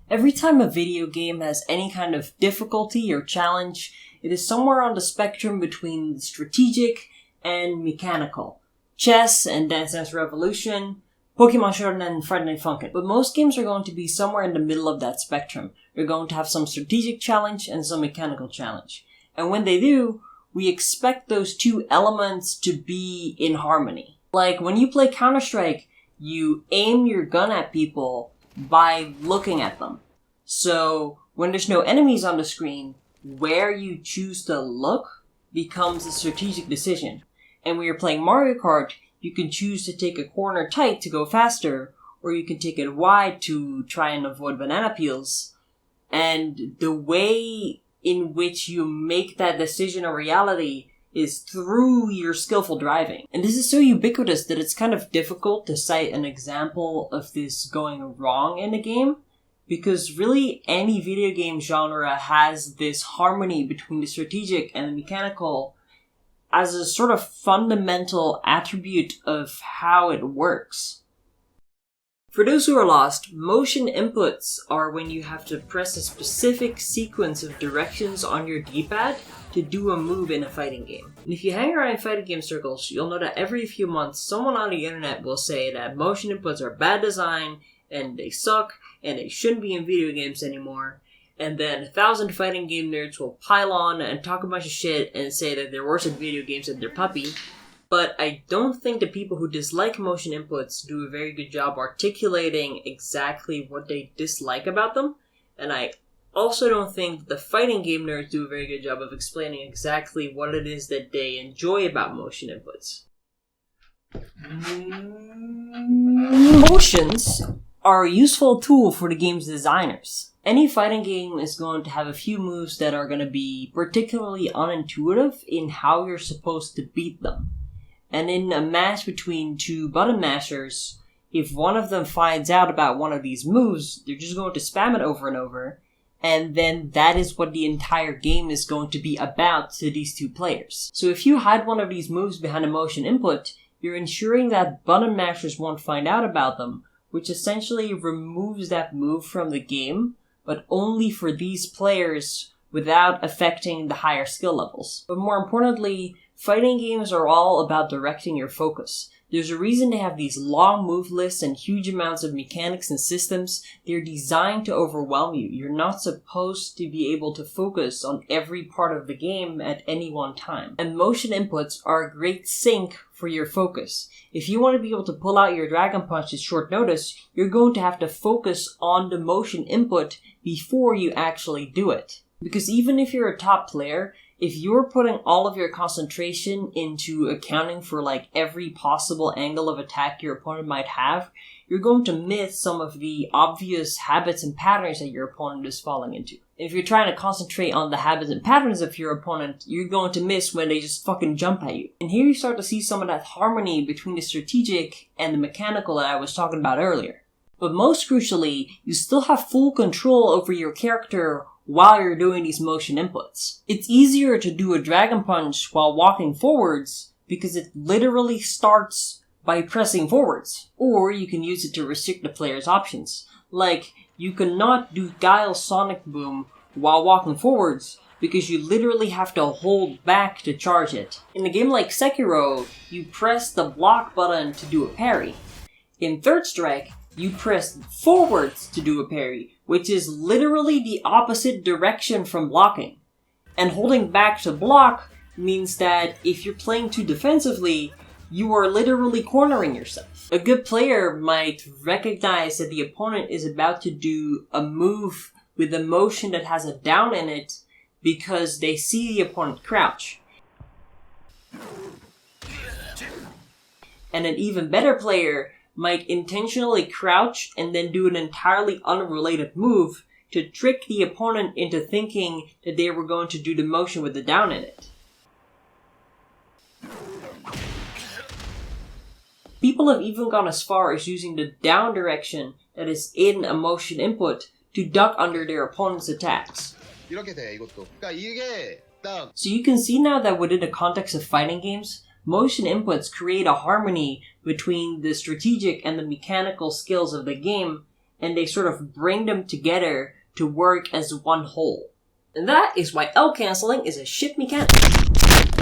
Every time a video game has any kind of difficulty or challenge, it is somewhere on the spectrum between strategic and mechanical. Chess and Dance Dance Revolution, Pokemon Shonen and Friday Night Funkin'. But most games are going to be somewhere in the middle of that spectrum. They're going to have some strategic challenge and some mechanical challenge. And when they do, we expect those two elements to be in harmony. Like when you play Counter-Strike, you aim your gun at people by looking at them. So when there's no enemies on the screen, where you choose to look becomes a strategic decision. And when you're playing Mario Kart, you can choose to take a corner tight to go faster, or you can take it wide to try and avoid banana peels. And the way in which you make that decision a reality is through your skillful driving. And this is so ubiquitous that it's kind of difficult to cite an example of this going wrong in a game, because really any video game genre has this harmony between the strategic and the mechanical as a sort of fundamental attribute of how it works. For those who are lost, motion inputs are when you have to press a specific sequence of directions on your D-pad to do a move in a fighting game. And if you hang around in fighting game circles, you'll know that every few months someone on the internet will say that motion inputs are bad design, and they suck, and they shouldn't be in video games anymore. And then 1,000 fighting game nerds will pile on and talk a bunch of shit and say that they're worse at video games than their puppy. But I don't think the people who dislike motion inputs do a very good job articulating exactly what they dislike about them. And I also don't think the fighting game nerds do a very good job of explaining exactly what it is that they enjoy about motion inputs. Motions are a useful tool for the game's designers. Any fighting game is going to have a few moves that are going to be particularly unintuitive in how you're supposed to beat them. And in a match between two button mashers, if one of them finds out about one of these moves, they're just going to spam it over and over, and then that is what the entire game is going to be about to these two players. So if you hide one of these moves behind a motion input, you're ensuring that button mashers won't find out about them, which essentially removes that move from the game, but only for these players without affecting the higher skill levels. But more importantly, fighting games are all about directing your focus. There's a reason they have these long move lists and huge amounts of mechanics and systems. They're designed to overwhelm you. You're not supposed to be able to focus on every part of the game at any one time. And motion inputs are a great sink for your focus. If you want to be able to pull out your Dragon Punch at short notice, you're going to have to focus on the motion input before you actually do it. Because even if you're a top player, if you're putting all of your concentration into accounting for like every possible angle of attack your opponent might have, you're going to miss some of the obvious habits and patterns that your opponent is falling into. If you're trying to concentrate on the habits and patterns of your opponent, you're going to miss when they just fucking jump at you. And here you start to see some of that harmony between the strategic and the mechanical that I was talking about earlier. But most crucially, you still have full control over your character while you're doing these motion inputs. It's easier to do a Dragon Punch while walking forwards because it literally starts by pressing forwards. Or you can use it to restrict the player's options. Like, you cannot do Guile Sonic Boom while walking forwards because you literally have to hold back to charge it. In a game like Sekiro, you press the block button to do a parry. In Third Strike, you press forwards to do a parry, which is literally the opposite direction from blocking. And holding back to block means that if you're playing too defensively, you are literally cornering yourself. A good player might recognize that the opponent is about to do a move with a motion that has a down in it because they see the opponent crouch. And an even better player might intentionally crouch and then do an entirely unrelated move to trick the opponent into thinking that they were going to do the motion with the down in it. People have even gone as far as using the down direction that is in a motion input to duck under their opponent's attacks. So you can see now that within the context of fighting games, motion inputs create a harmony between the strategic and the mechanical skills of the game, and they sort of bring them together to work as one whole. And that is why L canceling is a shit mechanic.